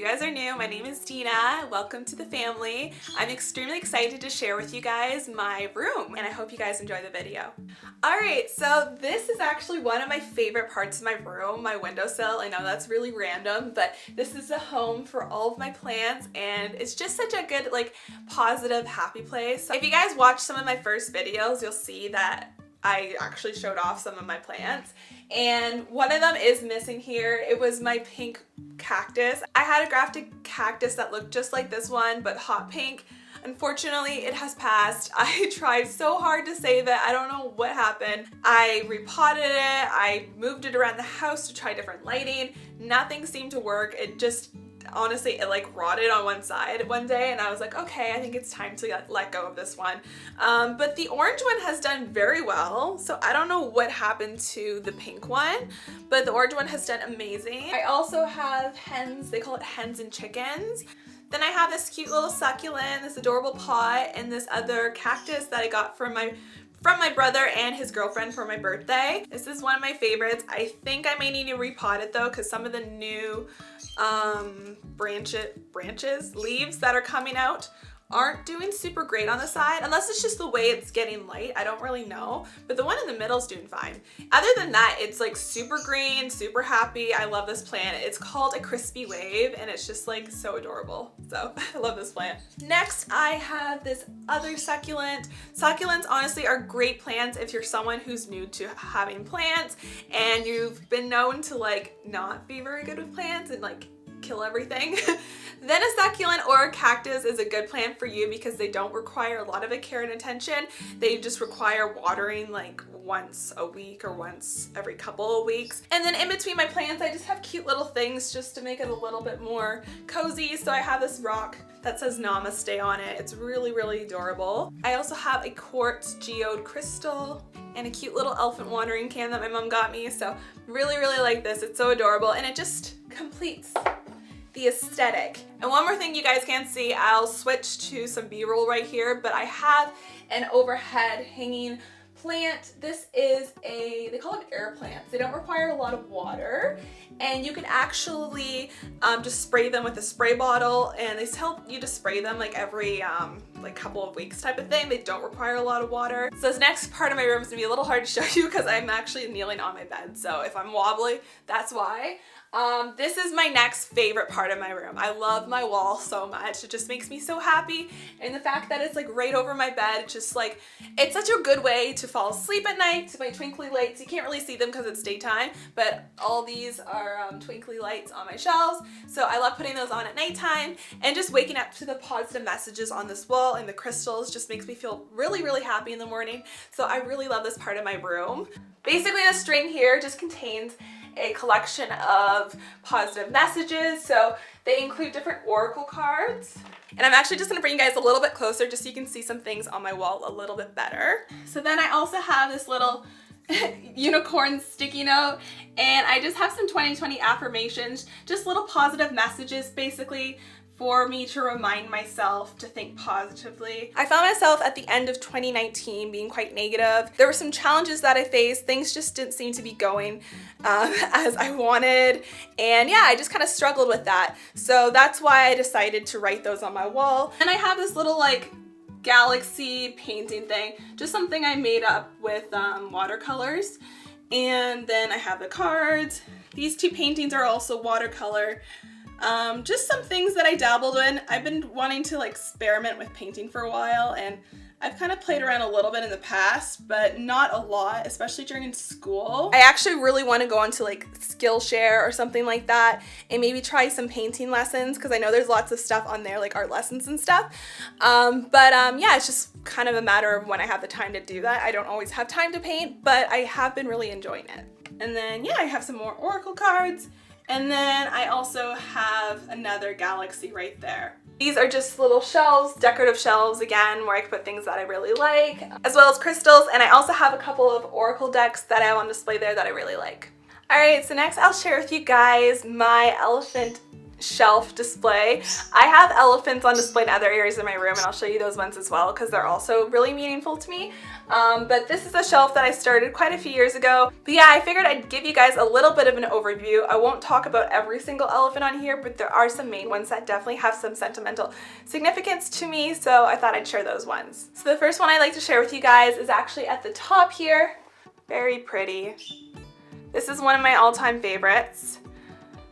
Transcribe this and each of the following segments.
guys are new, my name is Dina. Welcome to the family. I'm extremely excited to share with you guys my room, and I hope you guys enjoy the video. Alright, so this is actually one of my favorite parts of my room, my windowsill. I know that's really random, but this is a home for all of my plants, and it's just such a good, like, positive, happy place. So if you guys watch some of my first videos, you'll see that I actually showed off some of my plants, and one of them is missing here. It was my pink cactus. I had a grafted cactus that looked just like this one, but hot pink. Unfortunately, it has passed. I tried so hard to save it. I don't know what happened. I repotted it. I moved it around the house to try different lighting. Nothing seemed to work. It just, honestly, it like rotted on one side one day, and I was like, okay, I think it's time to let go of this one. But the orange one has done very well, so I don't know what happened to the pink one, but the orange one has done amazing. I also have hens. They call it hens and chickens. Then I have this cute little succulent, this adorable pot, and this other cactus that I got from my brother and his girlfriend for my birthday. This is one of my favorites. I think I may need to repot it though, because some of the new leaves that are coming out aren't doing super great on the side, unless it's just the way it's getting light. I don't really know, but the one in the middle is doing fine. Other than that, it's like super green, super happy. I love this plant. It's called a crispy wave, and it's just like so adorable. So I love this plant. Next, I have this other succulent. Succulents honestly are great plants if you're someone who's new to having plants and you've been known to like not be very good with plants and like kill everything. Then a succulent or a cactus is a good plant for you because they don't require a lot of care and attention. They just require watering like once a week or once every couple of weeks. And then in between my plants, I just have cute little things just to make it a little bit more cozy. So I have this rock that says Namaste on it. It's really, really adorable. I also have a quartz geode crystal and a cute little elephant watering can that my mom got me. So really, really like this. It's so adorable, and it just completes the aesthetic. And one more thing you guys can't see, I'll switch to some B-roll right here, but I have an overhead hanging plant. This is they call them air plants. They don't require a lot of water, and you can actually just spray them with a spray bottle, and they tell you to spray them like every like couple of weeks type of thing. They don't require a lot of water. So this next part of my room is gonna be a little hard to show you because I'm actually kneeling on my bed, so if I'm wobbly, that's why. This is my next favorite part of my room. I love my wall so much. It just makes me so happy, and the fact that it's like right over my bed, it's just like, it's such a good way to fall asleep at night. My twinkly lights, you can't really see them because it's daytime, but all these are twinkly lights on my shelves, so I love putting those on at nighttime, and just waking up to the positive messages on this wall and the crystals just makes me feel really, really happy in the morning. So I really love this part of my room. Basically, the string here just contains a collection of positive messages, so they include different oracle cards. And I'm actually just going to bring you guys a little bit closer just so you can see some things on my wall a little bit better. So then I also have this little unicorn sticky note, and I just have some 2020 affirmations, just little positive messages basically for me to remind myself to think positively. I found myself at the end of 2019 being quite negative. There were some challenges that I faced. Things just didn't seem to be going as I wanted. And yeah, I just kind of struggled with that. So that's why I decided to write those on my wall. And I have this little like galaxy painting thing, just something I made up with watercolors. And then I have the cards. These two paintings are also watercolor. Just some things that I dabbled in. I've been wanting to like experiment with painting for a while, and I've kind of played around a little bit in the past, but not a lot, especially during school. I actually really want to go on to like Skillshare or something like that and maybe try some painting lessons, because I know there's lots of stuff on there like art lessons and stuff. Yeah, it's just kind of a matter of when I have the time to do that. I don't always have time to paint, but I have been really enjoying it. And then yeah, I have some more oracle cards. And then I also have another galaxy right there. These are just little shelves, decorative shelves again, where I can put things that I really like, as well as crystals. And I also have a couple of oracle decks that I have on display there that I really like. Alright, so next I'll share with you guys my elephant shelf display. I have elephants on display in other areas of my room, and I'll show you those ones as well because they're also really meaningful to me. But this is a shelf that I started quite a few years ago. But yeah, I figured I'd give you guys a little bit of an overview. I won't talk about every single elephant on here, but there are some main ones that definitely have some sentimental significance to me, so I thought I'd share those ones. So the first one I'd like to share with you guys is actually at the top here. Very pretty. This is one of my all-time favorites.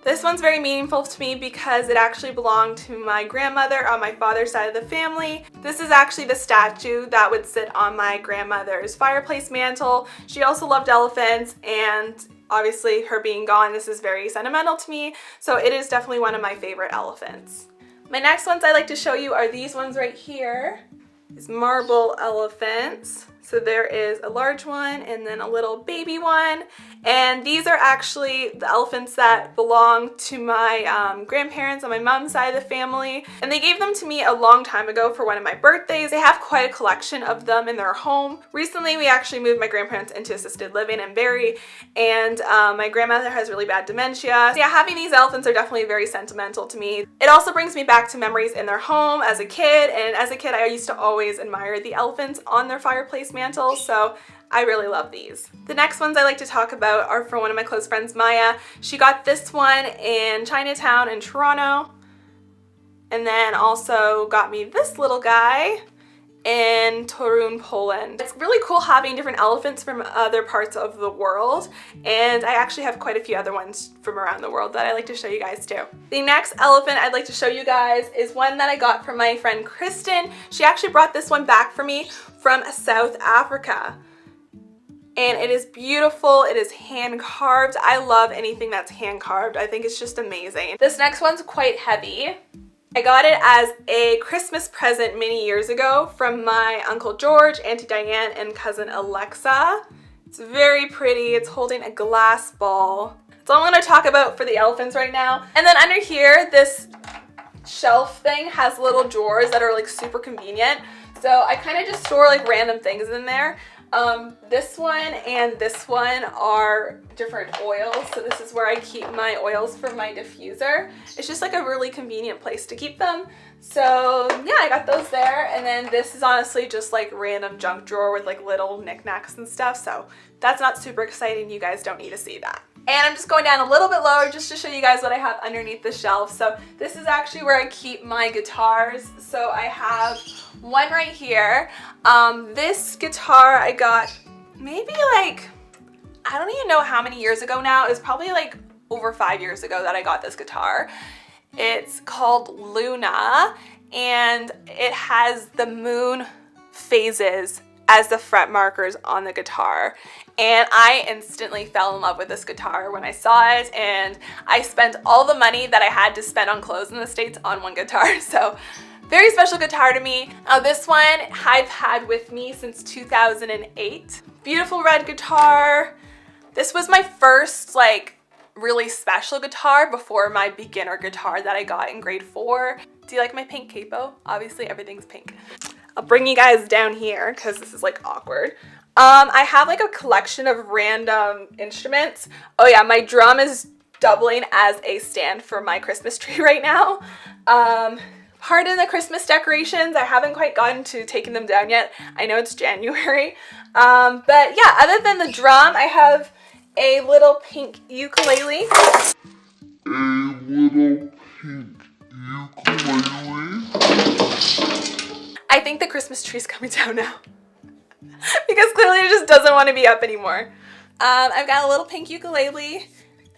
This one's very meaningful to me because it actually belonged to my grandmother on my father's side of the family. This is actually the statue that would sit on my grandmother's fireplace mantle. She also loved elephants, and obviously her being gone, this is very sentimental to me, so it is definitely one of my favorite elephants. My next ones I'd like to show you are these ones right here. These marble elephants. So there is a large one and then a little baby one, and these are actually the elephants that belong to my grandparents on my mom's side of the family, and they gave them to me a long time ago for one of my birthdays. They have quite a collection of them in their home. Recently we actually moved my grandparents into assisted living in Barrie, and my grandmother has really bad dementia. So yeah, having these elephants are definitely very sentimental to me. It also brings me back to memories in their home as a kid, and as a kid I used to always admire the elephants on their fireplace mantle, so I really love these. The next ones I like to talk about are from one of my close friends, Maya. She got this one in Chinatown in Toronto, and then also got me this little guy in Torun, Poland. It's really cool having different elephants from other parts of the world, and I actually have quite a few other ones from around the world that I like to show you guys too. The next elephant I'd like to show you guys is one that I got from my friend Kristen. She actually brought this one back for me from South Africa. And it is beautiful, it is hand carved. I love anything that's hand carved. I think it's just amazing. This next one's quite heavy. I got it as a Christmas present many years ago from my Uncle George, Auntie Diane, and cousin Alexa. It's very pretty. It's holding a glass ball. That's all I'm going to talk about for the elephants right now. And then under here, this shelf thing has little drawers that are like super convenient. So I kind of just store like random things in there. This one and this one are different oils, so this is where I keep my oils for my diffuser. It's just like a really convenient place to keep them. So yeah, I got those there, and then this is honestly just like random junk drawer with like little knickknacks and stuff, so that's not super exciting. You guys don't need to see that. And I'm just going down a little bit lower just to show you guys what I have underneath the shelf. So this is actually where I keep my guitars. So I have one right here. This guitar I got maybe like, I don't even know how many years ago now. It was probably like over 5 years ago that I got this guitar. It's called Luna, and it has the moon phases as the fret markers on the guitar, and I instantly fell in love with this guitar when I saw it, and I spent all the money that I had to spend on clothes in the States on one guitar, so very special guitar to me. Now this one I've had with me since 2008. Beautiful red guitar. This was my first like really special guitar before my beginner guitar that I got in grade 4. Do you like my pink capo? Obviously everything's pink. I'll bring you guys down here because this is like awkward. I have like a collection of random instruments. Oh yeah, my drum is doubling as a stand for my Christmas tree right now. Pardon the Christmas decorations. I haven't quite gotten to taking them down yet. I know it's January. But yeah, other than the drum, I have a little pink ukulele. I think the Christmas tree's coming down now because clearly it just doesn't want to be up anymore. I've got a little pink ukulele.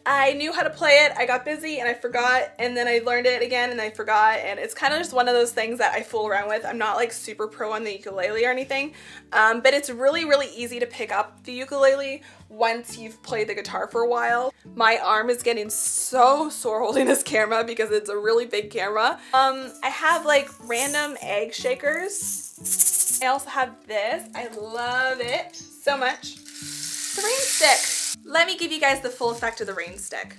I knew how to play it. I got busy and I forgot, and then I learned it again and I forgot, and it's kind of just one of those things that I fool around with. I'm not like super pro on the ukulele or anything, but it's really, really easy to pick up the ukulele once you've played the guitar for a while. My arm is getting so sore holding this camera because it's a really big camera. I have like random egg shakers. I also have this. I love it so much. The rain stick. Let me give you guys the full effect of the rain stick.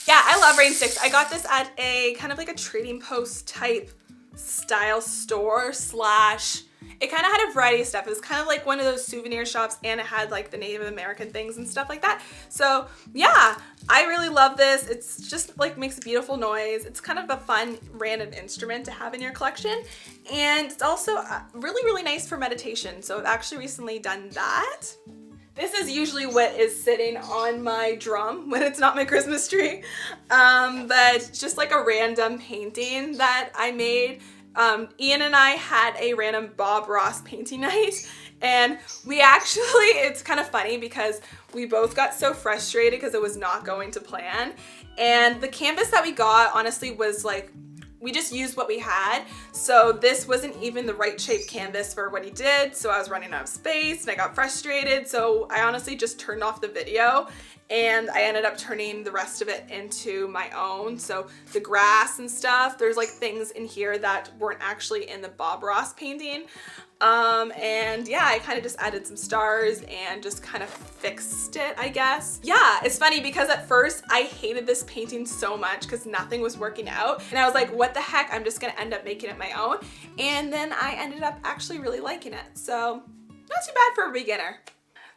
Yeah, I love rain sticks. I got this at a kind of like a trading post type style store slash It kind of had a variety of stuff. It was kind of like one of those souvenir shops, and it had like the Native American things and stuff like that. So yeah, I really love this. It's just like makes a beautiful noise. It's kind of a fun random instrument to have in your collection. And it's also really, really nice for meditation. So I've actually recently done that. This is usually what is sitting on my drum when it's not my Christmas tree. But just like a random painting that I made. Ian and I had a random Bob Ross painting night, and we actually, it's kind of funny because we both got so frustrated because it was not going to plan. And the canvas that we got honestly was like, we just used what we had. So this wasn't even the right shape canvas for what he did. So I was running out of space and I got frustrated. So I honestly just turned off the video, and I ended up turning the rest of it into my own. So the grass and stuff, there's like things in here that weren't actually in the Bob Ross painting. And yeah, I kind of just added some stars and just kind of fixed it, I guess. Yeah, it's funny because at first I hated this painting so much because nothing was working out. And I was like, what the heck? I'm just gonna end up making it my own. And then I ended up actually really liking it. So not too bad for a beginner.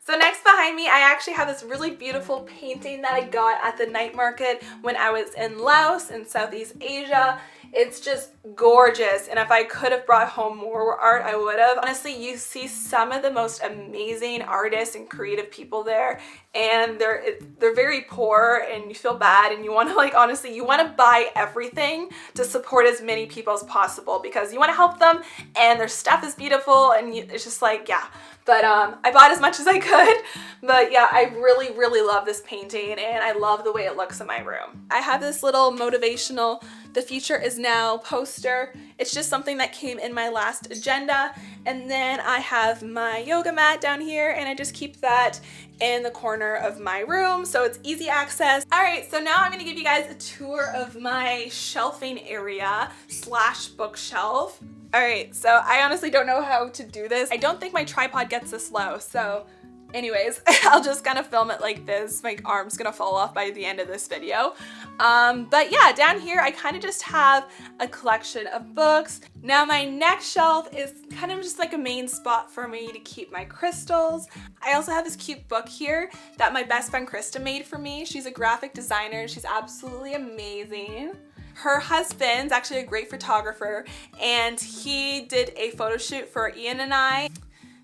So next behind me, I actually have this really beautiful painting that I got at the night market when I was in Laos in Southeast Asia. It's just gorgeous, and if I could have brought home more art, I would have. Honestly, you see some of the most amazing artists and creative people there, and they're very poor, and you feel bad, and you want to, like, honestly, you want to buy everything to support as many people as possible because you want to help them, and their stuff is beautiful, and it's just like, yeah. But I bought as much as I could. But yeah, I really, really love this painting, and I love the way it looks in my room. I have this little motivational, the future is now poster. It's just something that came in my last agenda. And then I have my yoga mat down here, and I just keep that in the corner of my room so it's easy access. All right, so now I'm gonna give you guys a tour of my shelving area / bookshelf. All right, so I honestly don't know how to do this. I don't think my tripod gets this low, so anyways, I'll just kind of film it like this. My arm's gonna fall off by the end of this video. But yeah, down here I kind of just have a collection of books. Now my next shelf is kind of just like a main spot for me to keep my crystals. I also have this cute book here that my best friend Krista made for me. She's a graphic designer. She's absolutely amazing. Her husband's actually a great photographer, and he did a photo shoot for Ian and I.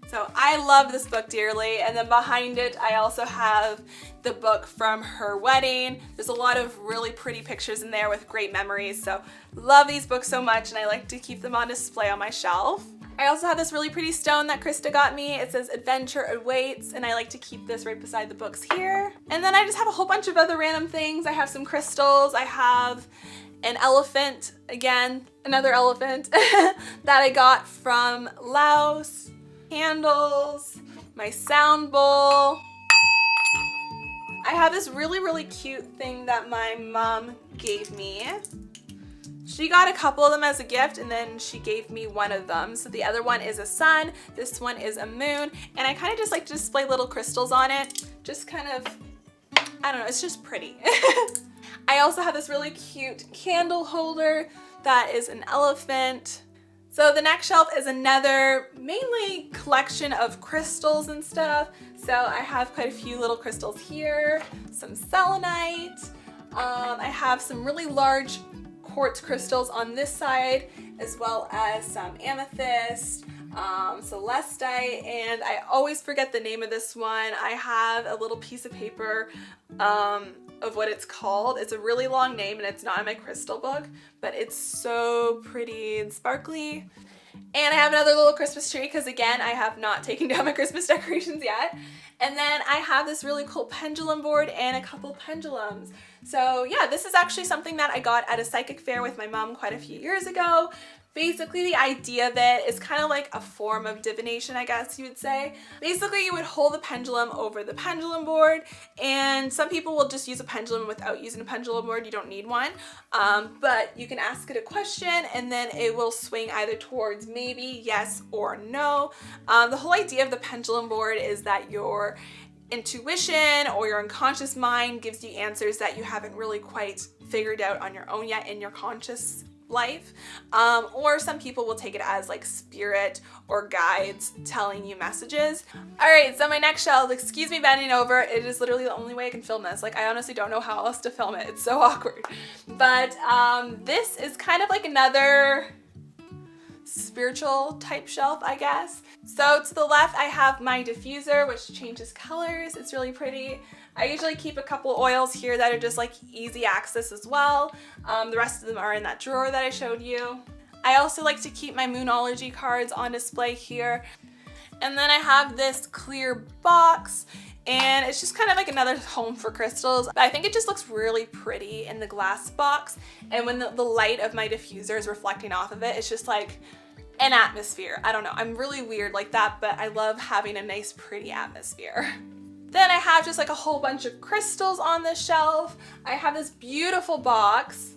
So I love this book dearly. And then behind it, I also have the book from her wedding. There's a lot of really pretty pictures in there with great memories. So love these books so much, and I like to keep them on display on my shelf. I also have this really pretty stone that Krista got me. It says Adventure Awaits, and I like to keep this right beside the books here. And then I just have a whole bunch of other random things. I have some crystals. I have an elephant, again, another elephant that I got from Laos, candles, my sound bowl. I have this really, really cute thing that my mom gave me. She got a couple of them as a gift, and then she gave me one of them. So the other one is a sun, this one is a moon, and I kind of just like to display little crystals on it. Just kind of, I don't know, it's just pretty. I also have this really cute candle holder that is an elephant. So the next shelf is another mainly collection of crystals and stuff. So I have quite a few little crystals here, some selenite. I have some really large quartz crystals on this side, as well as some amethyst, celestite, and I always forget the name of this one. I have a little piece of paper of what it's called. It's a really long name, and it's not in my crystal book, but it's so pretty and sparkly. And I have another little Christmas tree because, again, I have not taken down my Christmas decorations yet. And then I have this really cool pendulum board and a couple pendulums. So yeah, this is actually something that I got at a psychic fair with my mom quite a few years ago. Basically, the idea of it is kind of like a form of divination, I guess you would say. Basically, you would hold the pendulum over the pendulum board, and some people will just use a pendulum without using a pendulum board. You don't need one, but you can ask it a question, and then it will swing either towards maybe, yes, or no. The whole idea of the pendulum board is that your intuition or your unconscious mind gives you answers that you haven't really quite figured out on your own yet in your conscious life, or some people will take it as like spirit or guides telling you messages. All right, so my next shelf, excuse me bending over, it is literally the only way I can film this. Like I honestly don't know how else to film it. It's so awkward. But this is kind of like another spiritual type shelf, I guess. So to the left I have my diffuser, which changes colors. It's really pretty. I usually keep a couple oils here that are just like easy access as well. The rest of them are in that drawer that I showed you. I also like to keep my Moonology cards on display here. And then I have this clear box, and it's just kind of like another home for crystals. But I think it just looks really pretty in the glass box, and when the light of my diffuser is reflecting off of it, it's just like an atmosphere. I don't know, I'm really weird like that, but I love having a nice pretty atmosphere. Then I have just like a whole bunch of crystals on this shelf. I have this beautiful box.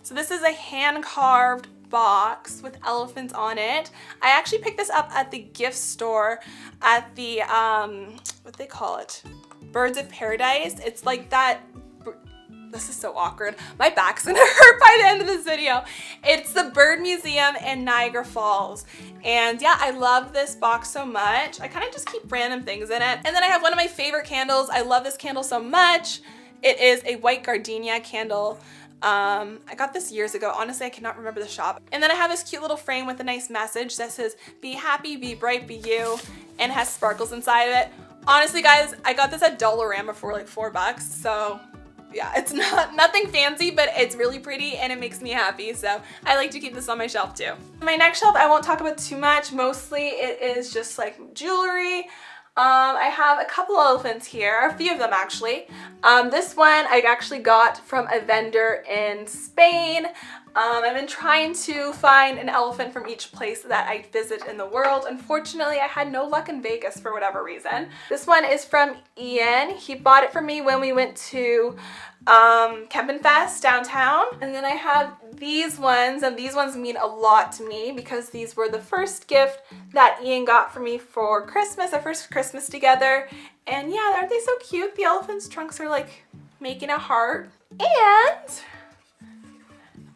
So this is a hand-carved box with elephants on it. I actually picked this up at the gift store at the, what they call it? Birds of Paradise. It's like that, this is so awkward. My back's gonna hurt by the end of this video. It's the Bird Museum in Niagara Falls. And yeah, I love this box so much. I kind of just keep random things in it. And then I have one of my favorite candles. I love this candle so much. It is a white gardenia candle. I got this years ago. Honestly, I cannot remember the shop. And then I have this cute little frame with a nice message that says, be happy, be bright, be you, and has sparkles inside of it. Honestly, guys, I got this at Dollarama for like $4, so yeah, it's nothing fancy, but it's really pretty and it makes me happy, so I like to keep this on my shelf too. My next shelf I won't talk about too much. Mostly it is just like jewelry. I have a couple elephants here, a few of them actually. This one I actually got from a vendor in Spain. I've been trying to find an elephant from each place that I visit in the world. Unfortunately, I had no luck in Vegas for whatever reason. This one is from Ian. He bought it for me when we went to Kempenfest downtown. And then I have these ones, and these ones mean a lot to me because these were the first gift that Ian got for me for Christmas, our first Christmas together. And yeah, aren't they so cute? The elephant's trunks are like making a heart. And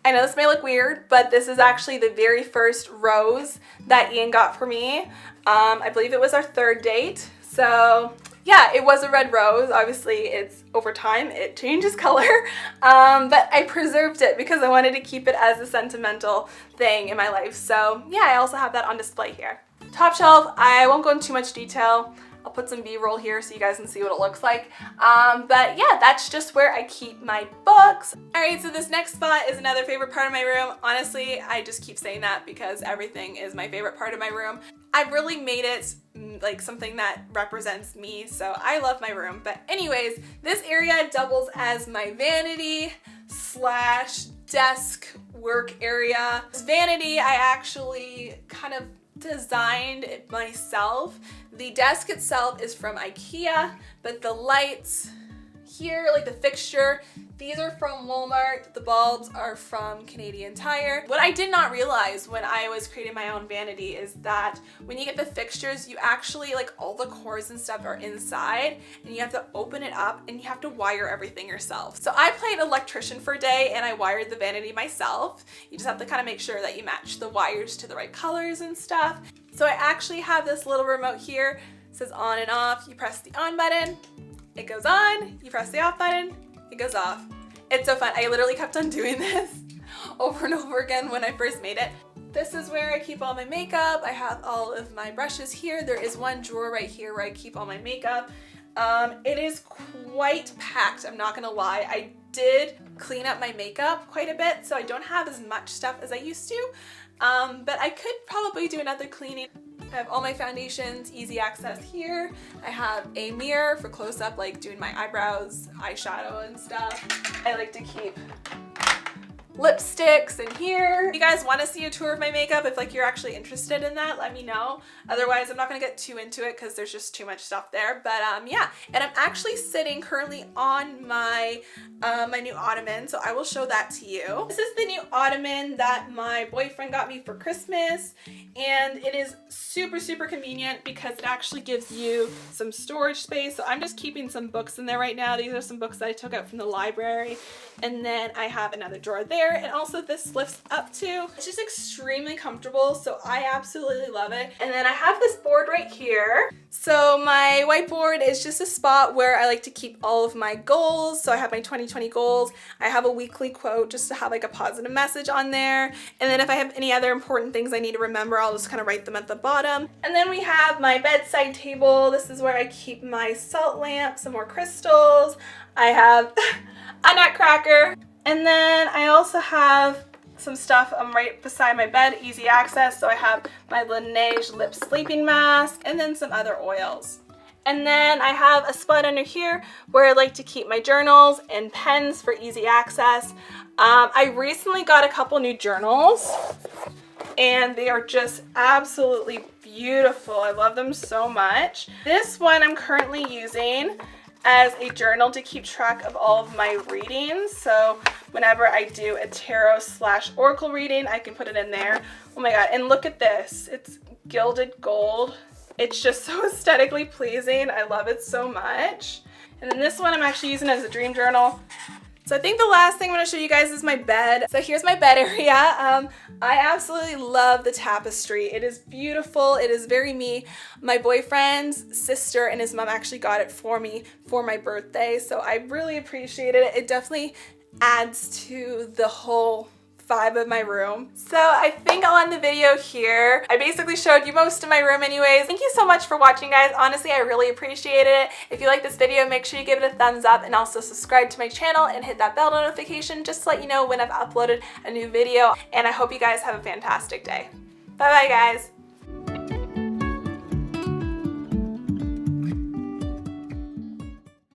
I know this may look weird, but this is actually the very first rose that Ian got for me. I believe it was our third date. So yeah, it was a red rose. Obviously, it's over time, it changes color. But I preserved it because I wanted to keep it as a sentimental thing in my life. So yeah, I also have that on display here. Top shelf, I won't go into too much detail. I'll put some B-roll here so you guys can see what it looks like. But yeah, that's just where I keep my books. All right, so this next spot is another favorite part of my room. Honestly, I just keep saying that because everything is my favorite part of my room. I've really made it like something that represents me, so I love my room. But anyways, this area doubles as my vanity slash desk work area. This vanity, I actually kind of designed it myself. The desk itself is from IKEA, but the lights here, like the fixture, these are from Walmart. The bulbs are from Canadian Tire. What I did not realize when I was creating my own vanity is that when you get the fixtures, you actually, like, all the cords and stuff are inside, and you have to open it up and you have to wire everything yourself. So I played electrician for a day and I wired the vanity myself. You just have to kind of make sure that you match the wires to the right colors and stuff. So I actually have this little remote here. It says on and off. You press the on button, it goes on. You press the off button, it goes off. It's so fun. I literally kept on doing this over and over again when I first made it. This is where I keep all my makeup. I have all of my brushes here. There is one drawer right here where I keep all my makeup. It is quite packed, I'm not gonna lie. I did clean up my makeup quite a bit, so I don't have as much stuff as I used to. But I could probably do another cleaning. I have all my foundations, easy access here. I have a mirror for close-up, like doing my eyebrows, eyeshadow and stuff. I like to keep lipsticks in here. If you guys want to see a tour of my makeup, if like you're actually interested in that, let me know. Otherwise, I'm not gonna get too into it because there's just too much stuff there. But yeah, and I'm actually sitting currently on my my new ottoman, so I will show that to you. This is the new ottoman that my boyfriend got me for Christmas, and it is super convenient because it actually gives you some storage space. So I'm just keeping some books in there right now. These are some books that I took out from the library, and then I have another drawer there here, and also this lifts up too. It's just extremely comfortable, so I absolutely love it. And then I have this board right here. So my whiteboard is just a spot where I like to keep all of my goals. So I have my 2020 goals. I have a weekly quote just to have like a positive message on there. And then if I have any other important things I need to remember, I'll just kind of write them at the bottom. And then we have my bedside table. This is where I keep my salt lamp, some more crystals. I have a nutcracker. And then I also have some stuff right beside my bed, easy access. So I have my Laneige lip sleeping mask and then some other oils. And then I have a spot under here where I like to keep my journals and pens for easy access. I recently got a couple new journals and they are just absolutely beautiful. I love them so much. This one I'm currently using as a journal to keep track of all of my readings. So whenever I do a tarot/oracle reading, I can put it in there. Oh my god, and look at this. It's gilded gold. It's just so aesthetically pleasing. I love it so much. And then this one I'm actually using as a dream journal. So I think the last thing I'm going to show you guys is my bed. So here's my bed area. I absolutely love the tapestry. It is beautiful. It is very me. My boyfriend's sister and his mom actually got it for me for my birthday. So I really appreciate it. It definitely adds to the whole vibe of my room. So I think I'll end the video here. I basically showed you most of my room anyways. Thank you so much for watching, guys. Honestly, I really appreciated it. If you like this video, make sure you give it a thumbs up and also subscribe to my channel and hit that bell notification just to let you know when I've uploaded a new video. And I hope you guys have a fantastic day. Bye bye, guys.